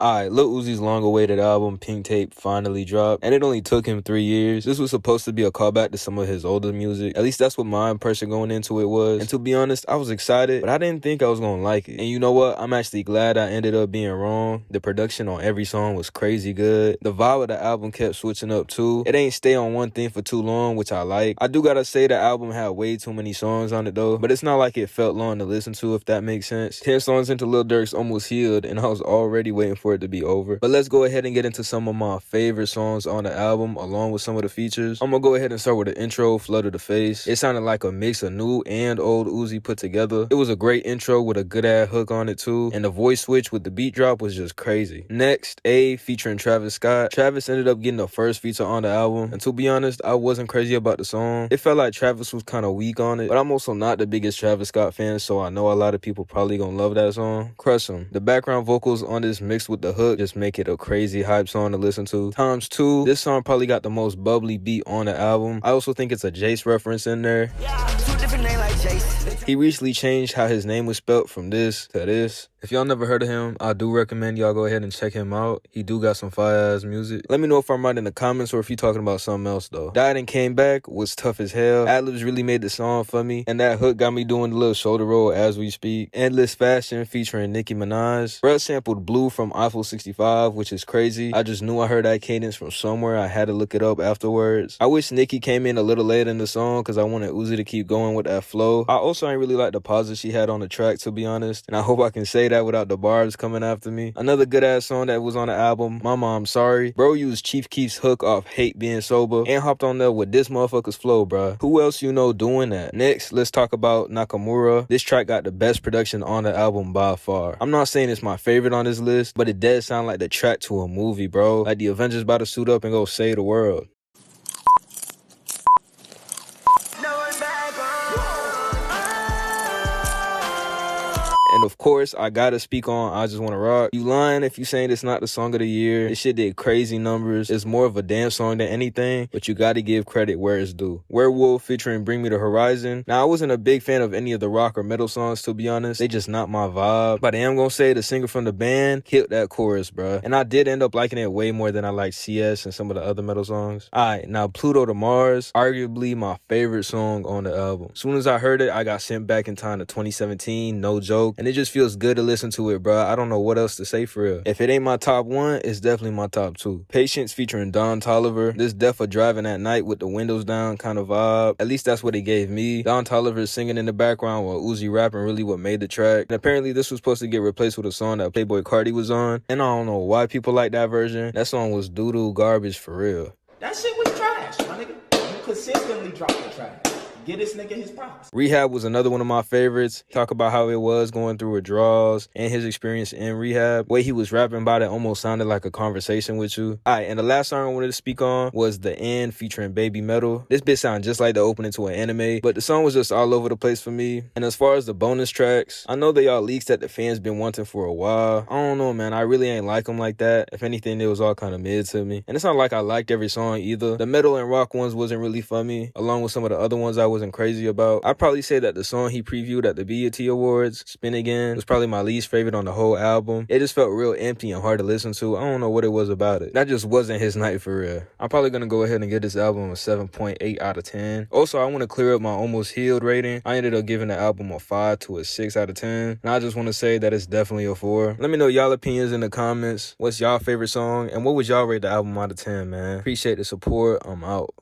Alright, Lil Uzi's long-awaited album, Pink Tape, finally dropped, and it only took him 3 years. This was supposed to be a callback to some of his older music. At least that's what my impression going into it was. And to be honest, I was excited, but I didn't think I was gonna like it. And you know what? I'm actually glad I ended up being wrong. The production on every song was crazy good. The vibe of the album kept switching up too. It ain't stay on one thing for too long, which I like. I do gotta say the album had way too many songs on it though, but it's not like it felt long to listen to, if that makes sense. 10 songs into Lil Durk's Almost Healed, and I was already waiting for it to be over. But let's go ahead and get into some of my favorite songs on the album, along with some of the features. I'm gonna go ahead and start with the intro, Flood of the Face. It sounded like a mix of new and old Uzi put together. It was a great intro with a good ass hook on it too, and the voice switch with the beat drop was just crazy. Next, A featuring Travis Scott. Travis ended up getting the first feature on the album, and to be honest, I wasn't crazy about the song. It felt like Travis was kind of weak on it, but I'm also not the biggest Travis Scott fan, so I know a lot of people probably gonna love that song. Crush 'em. The background vocals on this mixed with the hook just make it a crazy hype song to listen to. Times 2, this song probably got the most bubbly beat on the album. I also think it's a Jace reference in there. He recently changed how his name was spelt from this to this. If y'all never heard of him, I do recommend y'all go ahead and check him out. He do got some fire-ass music. Let me know if I'm right in the comments or if you talking about something else though. Died and Came Back was tough as hell. Ad-libs really made the song for me, and that hook got me doing the little shoulder roll as we speak. Endless Fashion featuring Nicki Minaj. Brett sampled Blue from Eiffel 65, which is crazy. I just knew I heard that cadence from somewhere. I had to look it up afterwards. I wish Nicki came in a little later in the song because I wanted Uzi to keep going with that flow. I also ain't really like the pauses she had on the track, to be honest, and I hope I can say that without the barbs coming after me. Another good ass song that was on the album, Mama I'm Sorry. Bro used Chief Keef's hook off Hate Being Sober and hopped on there with this motherfucker's flow, bruh. Who else you know doing that? Next, let's talk about Nakamura. This track got the best production on the album by far. I'm not saying it's my favorite on this list, but it does sound like the track to a movie, bro. Like the Avengers about to suit up and go save the world. And of course, I gotta speak on I Just Wanna Rock. You lying if you saying it's not the song of the year. This shit did crazy numbers. It's more of a dance song than anything, but you gotta give credit where it's due. Werewolf featuring Bring Me the Horizon. Now, I wasn't a big fan of any of the rock or metal songs, to be honest. They just not my vibe. But I am gonna say the singer from the band killed that chorus, bruh. And I did end up liking it way more than I liked CS and some of the other metal songs. Alright, now Pluto to Mars, arguably my favorite song on the album. As soon as I heard it, I got sent back in time to 2017, no joke. And it just feels good to listen to it, bro. I don't know what else to say for real. If it ain't my top 1, it's definitely my top 2. Patience featuring Don Toliver. This death of driving at night with the windows down kind of vibe. At least that's what it gave me. Don Toliver is singing in the background while Uzi rapping really what made the track. And apparently this was supposed to get replaced with a song that Playboi Carti was on. And I don't know why people like that version. That song was doo-doo garbage for real. That shit was trash, my nigga. You consistently drop the trash. Get this nigga his props. Rehab was another one of my favorites. Talk about how it was going through withdrawals and his experience in rehab. The way he was rapping about it almost sounded like a conversation with you. Alright, and the last song I wanted to speak on was The End featuring Baby Metal. This bit sounded just like the opening to an anime, but the song was just all over the place for me. And as far as the bonus tracks, I know they all leaks that the fans been wanting for a while. I don't know, man. I really ain't like them like that. If anything, it was all kind of mid to me. And it's not like I liked every song either. The metal and rock ones wasn't really for me, along with some of the other ones I wasn't crazy about. I'd probably say that the song he previewed at the BET Awards, Spin Again, was probably my least favorite on the whole album. It just felt real empty and hard to listen to. I don't know what it was about it. That just wasn't his night for real. I'm probably gonna go ahead and give this album a 7.8 out of 10. Also, I want to clear up my Almost Healed rating. I ended up giving the album a 5 to a 6 out of 10. And I just want to say that it's definitely a 4. Let me know y'all opinions in the comments. What's y'all favorite song? And what would y'all rate the album out of 10, man? Appreciate the support. I'm out.